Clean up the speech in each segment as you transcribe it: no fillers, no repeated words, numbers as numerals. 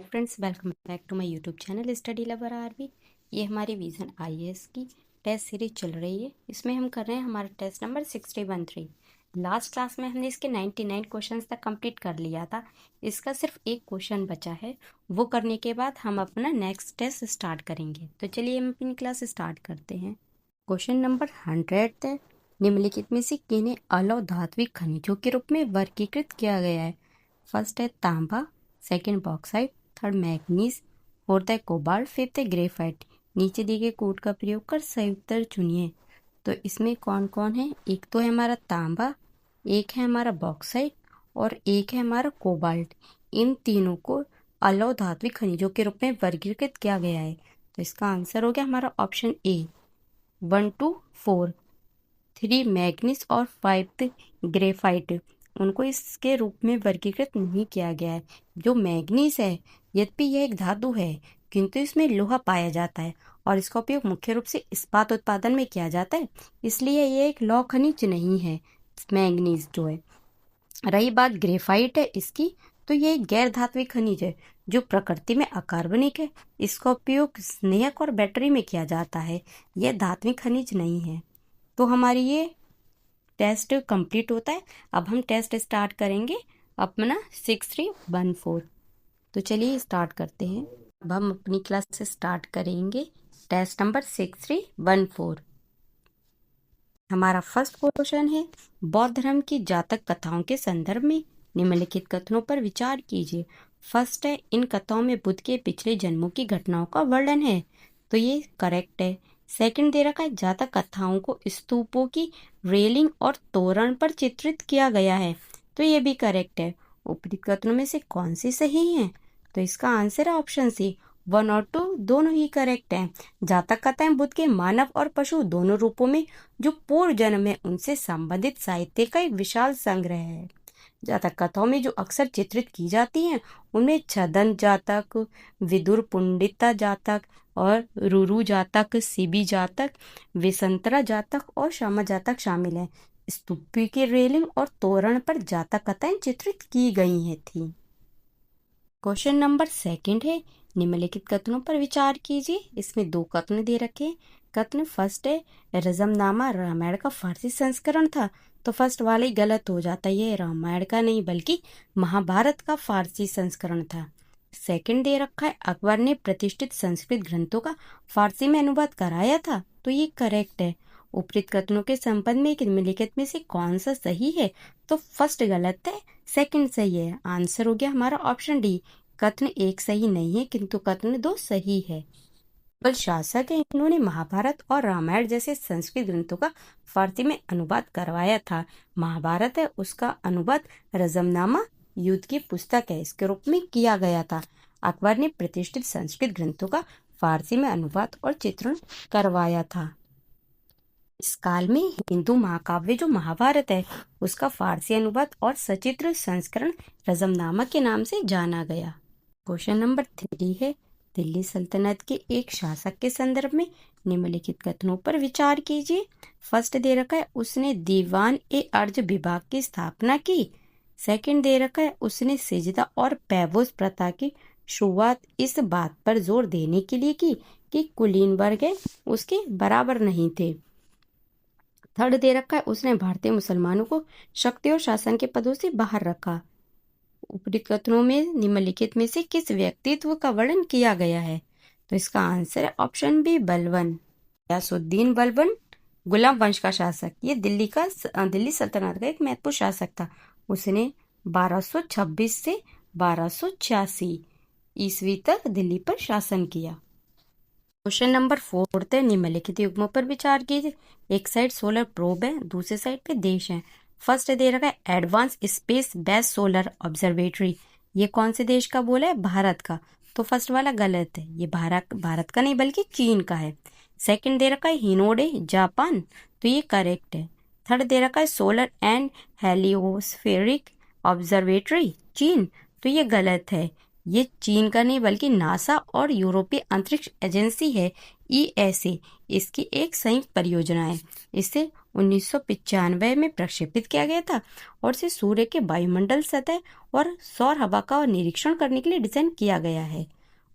Friends, welcome back to my YouTube channel study lover RB. ये हमारी vision IAS की test series चल रही है। इसमें हम कर रहे हैं हमारा टेस्ट नंबर 613। लास्ट क्लास में हमने इसके 99 क्वेश्चंस तक कंप्लीट कर लिया था। इसका सिर्फ एक क्वेश्चन बचा है। वो करने के बाद हम अपना नेक्स्ट टेस्ट स्टार्ट करेंगे। तो चलिए हम अपनी क्लास स्टार्ट करते हैं। क्वेश्चन नंबर 100 है, निम्नलिखित में से किन्हें अलौह धात्विक खनिजों के रूप में वर्गीकृत किया गया है। फर्स्ट है तांबा, second bauxite, third manganese, fourth है कोबाल्ट, फिफ्थ है ग्रेफाइट। नीचे दिए गए कोड का प्रयोग कर सही उत्तर चुनिए। तो इसमें कौन कौन है? एक तो है हमारा तांबा, एक है हमारा बॉक्साइट और एक है हमारा कोबाल्ट। इन तीनों को अलौह धात्विक खनिजों के रूप में वर्गीकृत किया गया है। तो इसका आंसर हो गया हमारा ऑप्शन ए 1 to 4। 3 मैग्नीज और 5 ग्रेफाइट, उनको इसके रूप में वर्गीकृत नहीं किया गया है। जो मैग्नीज है, यद्यपि यह एक धातु है किंतु इसमें लोहा पाया जाता है और इसका उपयोग मुख्य रूप से इस्पात उत्पादन में किया जाता है, इसलिए यह एक लौह खनिज नहीं है मैग्नीज जो है। रही बात ग्रेफाइट है इसकी, तो ये एक गैर धात्विक खनिज है जो प्रकृति में अकार्बनिक है। इसका उपयोग स्नेहक और बैटरी में किया जाता है। यह धात्विक खनिज नहीं है। तो हमारी ये टेस्ट कंप्लीट होता है। अब हम टेस्ट स्टार्ट करेंगे अपना 6314। तो चलिए स्टार्ट करते हैं। अब हम अपनी क्लास से स्टार्ट करेंगे टेस्ट नंबर 6314। हमारा फर्स्ट क्वेश्चन है, बौद्ध धर्म की जातक कथाओं के संदर्भ में निम्नलिखित कथनों पर विचार कीजिए। फर्स्ट है, इन कथाओं में बुद्ध के पिछले जन्मों की घटनाओं का वर्णन है। तो ये करेक्ट है। सेकंड दे रखा है, जातक कथाओं को स्तूपों की रेलिंग और तोरण पर चित्रित किया गया है। तो ये भी करेक्ट है। उपरोक्त कथनों में से कौन सी सही है? तो इसका आंसर है ऑप्शन सी 1 और 2 दोनों ही करेक्ट हैं। जातक कथाएं बुद्ध के मानव और पशु दोनों रूपों में जो पूर्व जन्म है उनसे संबंधित साहित्य का एक विशाल संग्रह है। जातक कथाओं में जो अक्सर चित्रित की जाती हैं उनमें छदन जातक, विदुर पुंडिता जातक और रुरु जातक, सिबी जातक, विसंतरा जातक और श्यामा जातक शामिल हैं। स्तूप की रेलिंग और तोरण पर जातक कथाएं चित्रित की गई हैं थी। क्वेश्चन नंबर सेकंड है, निम्नलिखित कथनों पर विचार कीजिए। इसमें 2 कथन दे रखे हैं। कथन फर्स्ट है, रजमनामा रामायण का फारसी संस्करण था। तो फर्स्ट वाला ही गलत हो जाता है, ये रामायण का नहीं बल्कि महाभारत का फारसी संस्करण था। सेकंड दे रखा है, अकबर ने प्रतिष्ठित संस्कृत ग्रंथों का फारसी में अनुवाद कराया था। तो ये करेक्ट है। उपरोक्त कथनों के संबंध में निम्नलिखित में से कौन सा सही है? तो फर्स्ट गलत है, सेकंड सही है। आंसर हो गया हमारा ऑप्शन डी। कथन 1 सही नहीं है किंतु कथन 2 सही है। मुगल शासक है, इन्होंने महाभारत और रामायण जैसे संस्कृत ग्रंथों का फारसी में अनुवाद करवाया था। महाभारत है, उसका अनुवाद रजमनामा युद्ध की पुस्तक है इसके रूप में किया गया था। अकबर ने प्रतिष्ठित संस्कृत ग्रंथों का फारसी में अनुवाद और चित्रण करवाया था। इस काल में हिंदू महाकाव्य जो महाभारत है उसका फारसी अनुवाद और सचित्र संस्करण रजमनामा के नाम से जाना गया। क्वेश्चन नंबर 3 है, दिल्ली सल्तनत के एक शासक के संदर्भ में निम्नलिखित कथनों पर विचार कीजिए। फर्स्ट दे रखा है, उसने दीवान ए अर्ज विभाग की स्थापना की। सेकंड दे रखा है, उसने सिजदा और पैबोस प्रथा की शुरुआत इस बात पर जोर देने के लिए की कि कुलीन वर्ग उसके बराबर नहीं थे। थर्ड दे रखा है, उसने भारतीय मुसलमानों को शक्ति और शासन के पदों से बाहर रखा। उपरोक्त कथनों में निम्नलिखित में से किस व्यक्तित्व का वर्णन किया गया है? तो इसका आंसर है ऑप्शन बी बलबन। गयासुद्दीन बलबन गुलाम वंश का शासक, ये दिल्ली सल्तनत का एक महत्वपूर्ण शासक था। उसने 1226 से 1286 ईस्वी तक दिल्ली पर शासन किया। क्वेश्चन नंबर 4 है, निम्नलिखित युग्मों पर विचार कीजिए। एक साइड सोलर प्रोब है, दूसरे साइड पे देश है। फर्स्ट दे रखा है, advance space base solar observatory. ये कौन से देश का बोला है? भारत का। तो फर्स्ट वाला गलत है, ये भारत का नहीं बल्कि चीन का है। सेकंड दे रखा है, हिनोडे जापान। तो ये करेक्ट है। थर्ड दे रखा है, सोलर एंड हेलियोस्फेरिक ऑब्जर्वेटरी चीन। तो ये गलत है। ये चीन का नहीं बल्कि नासा और यूरोपीय अंतरिक्ष एजेंसी है ESA, इसकी एक संयुक्त परियोजना है। इसे 1995 में प्रक्षेपित किया गया था और इसे सूर्य के वायुमंडल, सतह और सौर हवा का निरीक्षण करने के लिए डिजाइन किया गया है।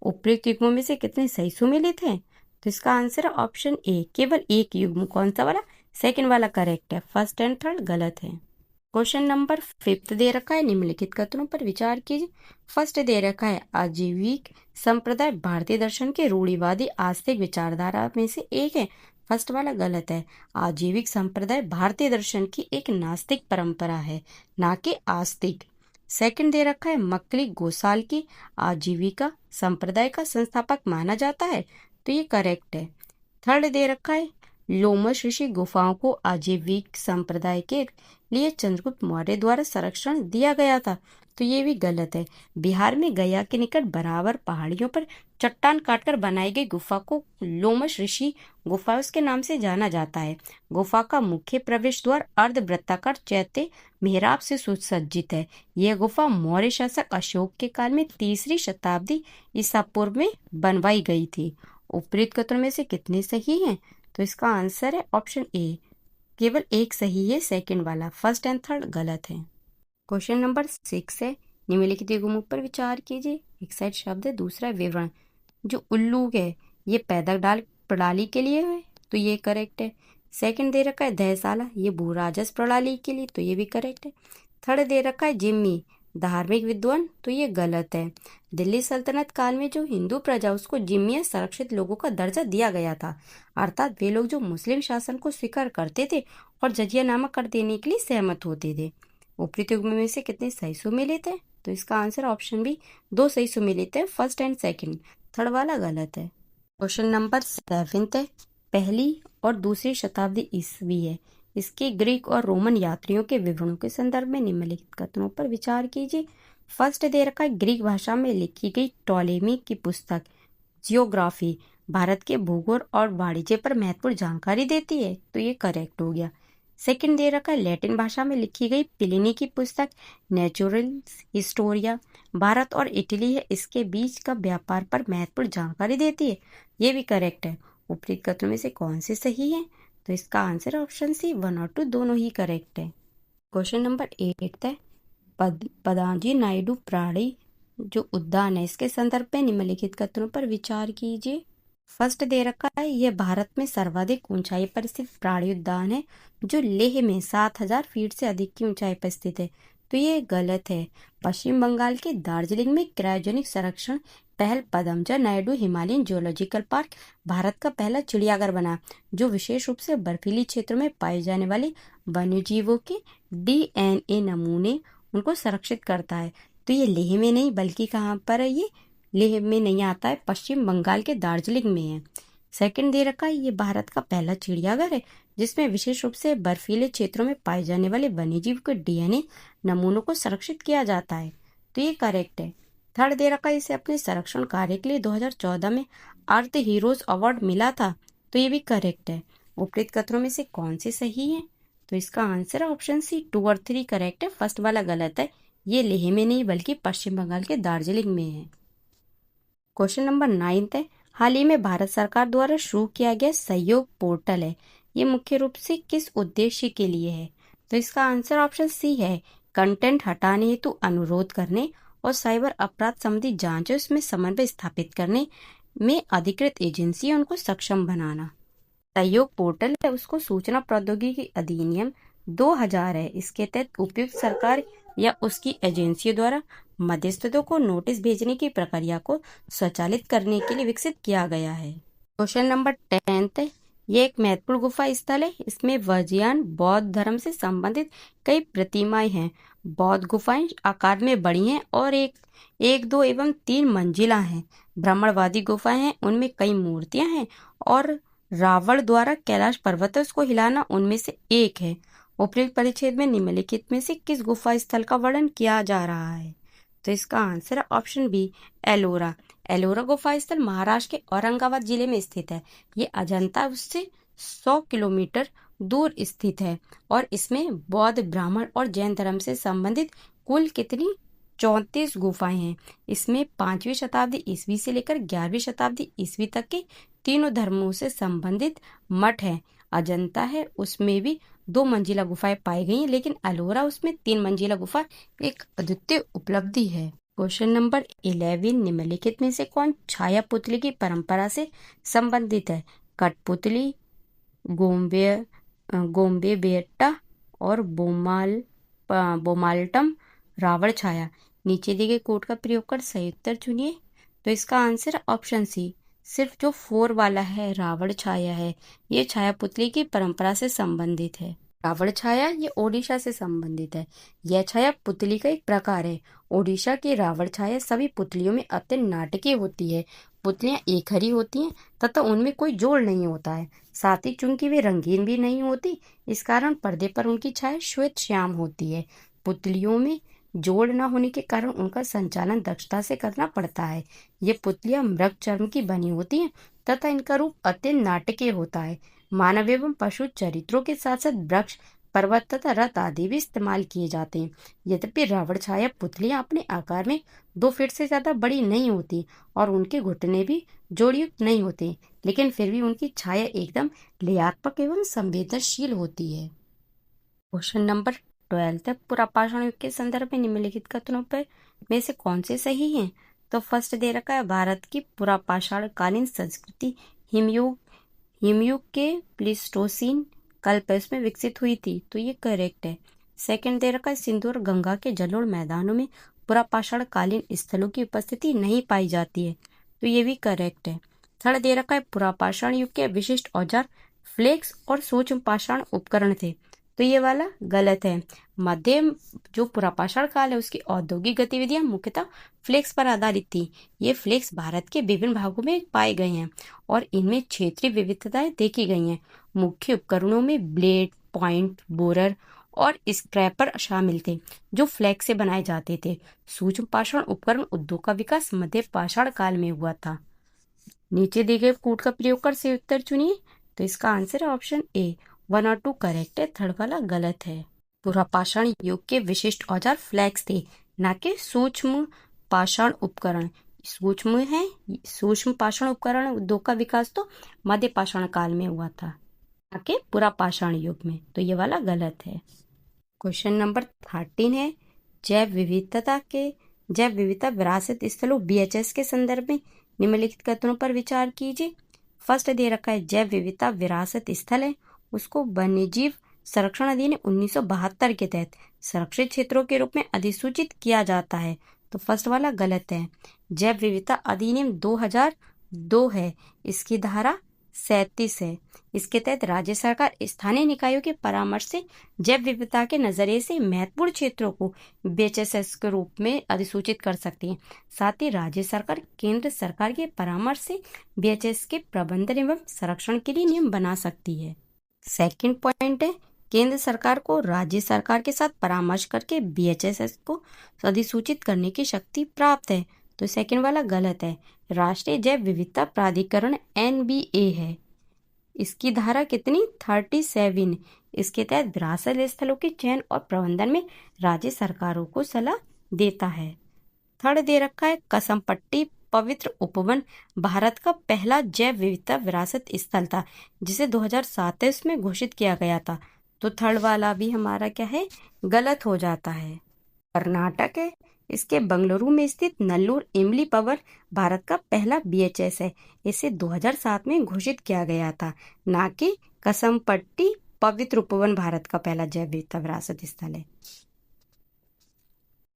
उपयुक्त युग्मों में से कितने सही सुमेलित हैं? तो इसका आंसर है ऑप्शन ए, केवल एक युग्म। कौन सा वाला? सेकंड वाला करेक्ट है, फर्स्ट एंड थर्ड गलत है। क्वेश्चन नंबर 5 दे रखा है, निम्नलिखित कथनों पर विचार कीजिए। फर्स्ट दे रखा है, आजीविक संप्रदाय भारतीय दर्शन के रूढ़िवादी आस्तिक विचारधारा में से एक है। फर्स्ट वाला गलत है। आजीविक संप्रदाय भारतीय दर्शन की एक नास्तिक परंपरा है, ना कि आस्तिक। सेकंड दे रखा है, मक्कली गोसाल की आजीविका संप्रदाय का संस्थापक माना जाता है, तो ये करेक्ट है। थर्ड दे रखा है, लोमश ऋषि गुफाओं को आजीविक संप्रदाय के लिए चंद्रगुप्त मौर्य द्वारा संरक्षण दिया गया था, तो ये भी गलत है। बिहार में गया के निकट बराबर पहाड़ियों पर चट्टान काटकर बनाई गई गुफा को लोमश ऋषि गुफा उसके नाम से जाना जाता है। गुफा का मुख्य प्रवेश द्वार अर्धवृत्ताकार चैत्य मेहराब से सुसज्जित है। यह गुफा मौर्य शासक अशोक के काल में 3री शताब्दी ईसा पूर्व में बनवाई गई थी। उपयुक्त कथनों में से कितने सही हैं? तो इसका आंसर है ऑप्शन ए, केवल एक सही है, सेकंड वाला। फर्स्ट एंड थर्ड गलत है। क्वेश्चन नंबर 6 है, निम्नलिखित युग्मों पर विचार कीजिए। एक साइड शब्द है, दूसरा विवरण। जो उल्लूक है ये पैदल डाल प्रणाली के लिए है, तो ये करेक्ट है। सेकंड दे रखा है दहशाला, ये भू राजस्व प्रणाली के लिए, तो ये भी करेक्ट है। थर्ड दे रखा है जिम्मी, धार्मिक विद्वान, तो ये गलत है। दिल्ली सल्तनत काल में जो हिंदू प्रजा उसको जिम्मी संरक्षित लोगों का दर्जा दिया गया था, अर्थात वे लोग जो मुस्लिम शासन को स्वीकार करते थे और जजियानामा कर देने के लिए सहमत होते थे। उपयुक्त युग्म में से कितने सही सुमेलित है? तो इसका आंसर ऑप्शन बी, 2 सही सुमेलित है, फर्स्ट एंड सेकंड। थर्ड वाला गलत है। क्वेश्चन नंबर 7 है, पहली और दूसरी शताब्दी ईस्वी है। इसके ग्रीक और रोमन यात्रियों के विवरणों के संदर्भ में निम्नलिखित कथनों पर विचार कीजिए। फर्स्ट दे रखा है, ग्रीक भाषा में लिखी गई टॉलेमी की पुस्तक जियोग्राफी भारत के भूगोल और वाणिज्य पर महत्वपूर्ण जानकारी देती है, तो ये करेक्ट हो गया। सेकंड दे रखा है, लैटिन भाषा में लिखी गई प्लिनी की पुस्तक नेचुरल्स हिस्टोरिया भारत और इटली है इसके बीच का व्यापार पर महत्वपूर्ण जानकारी देती है, ये भी करेक्ट है। उपयुक्त कथनों में से कौन से सही है? तो इसका आंसर ऑप्शन सी, 1 और 2 दोनों ही करेक्ट है। क्वेश्चन नंबर 8 है, पदांजी नायडू प्राणी जो उद्यान है इसके संदर्भ में निम्नलिखित कथनों पर विचार कीजिए। फर्स्ट दे रखा है, यह भारत में सर्वाधिक ऊंचाई पर स्थित प्राणी उद्यान है जो लेह में 7000 फीट से अधिक की ऊंचाई पर स्थित है, तो ये गलत है। पश्चिम बंगाल के दार्जिलिंग में क्रायोजेनिक संरक्षण पहल Padmaja Naidu Himalayan geological park Bharat का पहला चिड़ियाघर बना, जो विशेष रूप से बर्फीली क्षेत्रों में पाए जाने वाले वन्यजीवों के DNA नमूने उनको संरक्षित करता है। तो ये लेह में नहीं बल्कि कहाँ पर है? ये लेह में नहीं आता है, पश्चिम बंगाल के दार्जिलिंग में है। सेकंड दे रखा है, ये भारत का पहला चिड़ियाघर है जिसमें विशेष रूप से बर्फीले क्षेत्रों में पाए जाने वाले वन्यजीव के DNA नमूनों को संरक्षित किया जाता है, तो ये करेक्ट है। थर्ड दे रखा है, इसे अपने संरक्षण कार्य के लिए 2014 में अर्थ हीरोज अवार्ड मिला था, तो ये भी करेक्ट है। उपयुक्त कथनों में से कौन से सही है? तो इसका आंसर ऑप्शन सी, 2 और 3 करेक्ट है, फर्स्ट वाला गलत है। ये लेह में नहीं बल्कि पश्चिम बंगाल के दार्जिलिंग में है। क्वेश्चन नंबर 9 है, हाल ही में भारत सरकार द्वारा शुरू किया गया सहयोग पोर्टल है, ये मुख्य रूप से किस उद्देश्य के लिए है? तो इसका आंसर ऑप्शन सी है, कंटेंट हटाने हेतु अनुरोध करने और साइबर अपराध संबंधी जांच उसमें समन्वय स्थापित करने में अधिकृत एजेंसी उनको सक्षम बनाना। सहयोग पोर्टल है उसको सूचना प्रौद्योगिकी अधिनियम 2000 है, इसके तहत उपयुक्त सरकार या उसकी एजेंसियों द्वारा मध्यस्थों को नोटिस भेजने की प्रक्रिया को स्वचालित करने के लिए विकसित किया गया है। क्वेश्चन नंबर 10 है, यह एक महत्वपूर्ण गुफा स्थल है, इसमें वज्रयान बौद्ध धर्म से संबंधित कई प्रतिमाएं हैं। बौद्ध गुफाएं आकार में बड़ी हैं और एक 2 एवं 3 मंजिला हैं। ब्राह्मणवादी गुफाएं हैं, उनमें कई मूर्तियां हैं और रावण द्वारा कैलाश पर्वत उसको हिलाना उनमें से एक है। उपयुक्त परिच्छेद में निम्नलिखित में से किस गुफा स्थल का वर्णन किया जा रहा है? तो इसका आंसर है ऑप्शन बी, एलोरा। एलोरा गुफा स्थल महाराष्ट्र के औरंगाबाद जिले में स्थित है। ये अजंता उससे 100 किलोमीटर दूर स्थित है और इसमें बौद्ध, ब्राह्मण और जैन धर्म से संबंधित कुल कितनी 34 गुफाएं हैं। इसमें 5वीं शताब्दी ईस्वी से लेकर 11वीं शताब्दी ईस्वी तक के तीनों धर्मों से संबंधित मठ हैं। अजंता है, उसमें भी 2 मंजिला गुफाएं पाई गई हैं, लेकिन एलोरा उसमें 3 मंजिला गुफा एक अद्वितीय उपलब्धि है। क्वेश्चन नंबर 11, निम्नलिखित में से कौन छाया पुतली की परंपरा से संबंधित है? कठपुतली, गोम्बे बेट्टा और बोमाल्टम रावण छाया। नीचे दिए गए कोड का प्रयोग कर सही उत्तर चुनिए। तो इसका आंसर ऑप्शन सी, सिर्फ जो 4 वाला है रावण छाया है, ये छाया पुतली की परंपरा से संबंधित है। रावण छाया ये ओडिशा से संबंधित है। यह छाया पुतली का एक प्रकार है। ओडिशा की रावण छाया सभी पुतलियों में अत्यंत नाटकीय होती है। पुतलियां एक हरी होती हैं तथा उनमें कोई जोड़ नहीं होता है। साथ ही चूंकि वे रंगीन भी नहीं होती, इस कारण पर्दे पर उनकी छाया श्वेत श्याम होती है। पुतलियों में जोड़ न होने के कारण उनका संचालन दक्षता से करना पड़ता है। ये पुतलियां मृग चर्म की बनी होती हैं तथा इनका रूप अत्यंत नाटकीय होता है। मानव एवं पशु चरित्रों के साथ साथ वृक्ष, पर्वत तथा रथ आदि भी इस्तेमाल किए जाते हैं। यद्यपि रावण छाया पुतलियां अपने आकार में 2 फीट से ज्यादा बड़ी नहीं होती और उनके घुटने भी जोड़युक्त नहीं होते, लेकिन फिर भी उनकी छाया एकदम लयात्मक एवं संवेदनशील होती है। क्वेश्चन नंबर 12 है, पुरापाषाण युग के संदर्भ में निम्नलिखित कथनों पर में से कौन से सही हैं? तो फर्स्ट दे रखा है, भारत की पुरापाषाण कालीन संस्कृति हिमयुग के प्लीस्टोसीन कल्प में विकसित हुई थी, तो ये करेक्ट है। सेकंड दे रखा है, सिंधु और गंगा के जलोढ़ मैदानों में पुरापाषाण कालीन स्थलों की उपस्थिति नहीं पाई जाती है, तो ये भी करेक्ट है। थर्ड दे रखा है, पुरापाषाण युग के विशिष्ट औजार फ्लेक्स और सूक्ष्म पाषाण उपकरण थे, तो ये वाला गलत है। मध्य जो पुरापाषाण काल है उसकी औद्योगिक गतिविधियां मुख्यतः फ्लेक्स पर आधारित थी। ये फ्लेक्स भारत के विभिन्न भागों में पाए गए हैं और इनमें क्षेत्रीय विविधताएं देखी गई हैं। मुख्य उपकरणों में ब्लेड, पॉइंट, बोरर और स्क्रैपर शामिल थे जो फ्लेक्स से बनाए जाते थे। सूक्ष्म पाषाण उपकरण उद्योग का विकास मध्य पाषाण काल में हुआ था। नीचे दिए गए कोड का प्रयोग कर सही उत्तर चुनिए। तो इसका आंसर है ऑप्शन ए, 1 और 2 करेक्ट है, थर्ड वाला गलत है। पुरापाषाण युग के विशिष्ट औजार फ्लेक्स थे, न कि सूक्ष्म पाषाण उपकरण। सूक्ष्म पाषाण उपकरण उद्योग का विकास तो मध्य पाषाण काल में हुआ था, न कि पुरापाषाण युग में, तो ये वाला गलत है। क्वेश्चन नंबर 13 है, जैव विविधता विरासत स्थलों BHS के संदर्भ में निम्नलिखित कथनों पर विचार कीजिए। फर्स्ट दे रखा है, जैव विविधता विरासत स्थल है, उसको वन्यजीव संरक्षण अधिनियम 1972 के तहत संरक्षित क्षेत्रों के रूप में अधिसूचित किया जाता है, तो फर्स्ट वाला गलत है। जैव विविधता अधिनियम 2002 है, इसकी धारा 37 है। इसके तहत राज्य सरकार स्थानीय निकायों के परामर्श से जैव विविधता के नजरिए से महत्वपूर्ण क्षेत्रों को BHS के रूप में अधिसूचित कर सकती है। साथ ही राज्य सरकार केंद्र सरकार के परामर्श से BHS के प्रबंधन एवं संरक्षण के लिए नियम बना सकती है। सेकंड पॉइंट है, केंद्र सरकार को राज्य सरकार के साथ परामर्श करके BHS को अधिसूचित करने की शक्ति प्राप्त है, तो सेकंड वाला गलत है। राष्ट्रीय जैव विविधता प्राधिकरण NBA है, इसकी धारा कितनी 37। इसके तहत विरासत स्थलों के चयन और प्रबंधन में राज्य सरकारों को सलाह देता है। थर्ड दे रखा है, कसमपट्टी पवित्र उपवन भारत का पहला जैव विविधता विरासत स्थल था, जिसे 2027 में घोषित किया गया था, तो थर्ड वाला भी हमारा क्या है, गलत हो जाता है। कर्नाटक है, इसके बंगलुरु में स्थित नल्लूर इमली पवन भारत का पहला BHS है, इसे 2007 में घोषित किया गया था, ना कि कसमपट्टी पवित्र उपवन भारत का पहला जैव विविधता विरासत स्थल है।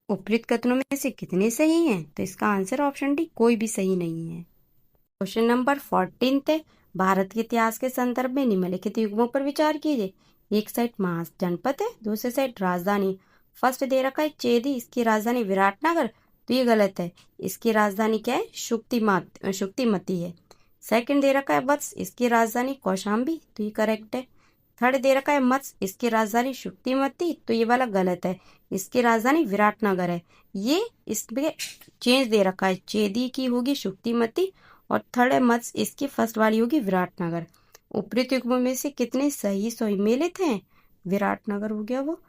उपयुक्त कथनों में से कितने सही हैं? तो इसका आंसर ऑप्शन डी, कोई भी सही नहीं है। क्वेश्चन नंबर 14 है, भारत के इतिहास के संदर्भ में निम्नलिखित युग्मों पर विचार कीजिए। एक साइड महाजनपद है, दूसरी साइड राजधानी। फर्स्ट दे रखा है चेदी, इसकी राजधानी विराटनगर, तो ये गलत है। इसकी राजधानी क्या है, शुक्तिमती है। सेकंड दे रखा है वत्स, इसकी राजधानी कौशाम्बी, तो ये करेक्ट है। थर्ड दे रखा है मत्स्य, इसकी राजधानी शुक्तिमती, तो ये वाला गलत है, इसकी राजधानी विराटनगर है। ये इसमें चेंज दे रखा है, चेदी की होगी शुक्तिमती और थर्ड है मत्स्य, इसकी फर्स्ट वाली होगी विराटनगर। उपयुक्त युग्मों में से कितने सही सुमेलित हैं? विराटनगर हो गया वो,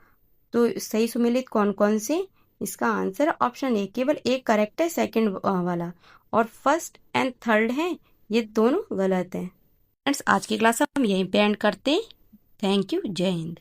तो सही सुमेलित कौन कौन से, इसका आंसर ऑप्शन ए, केवल एक करेक्ट है, सेकंड वाला, और फर्स्ट एंड थर्ड है ये दोनों गलत हैं। फ्रेंड्स, आज की क्लास हम यहीं पे एंड करते हैं। Thank you. जय हिंद।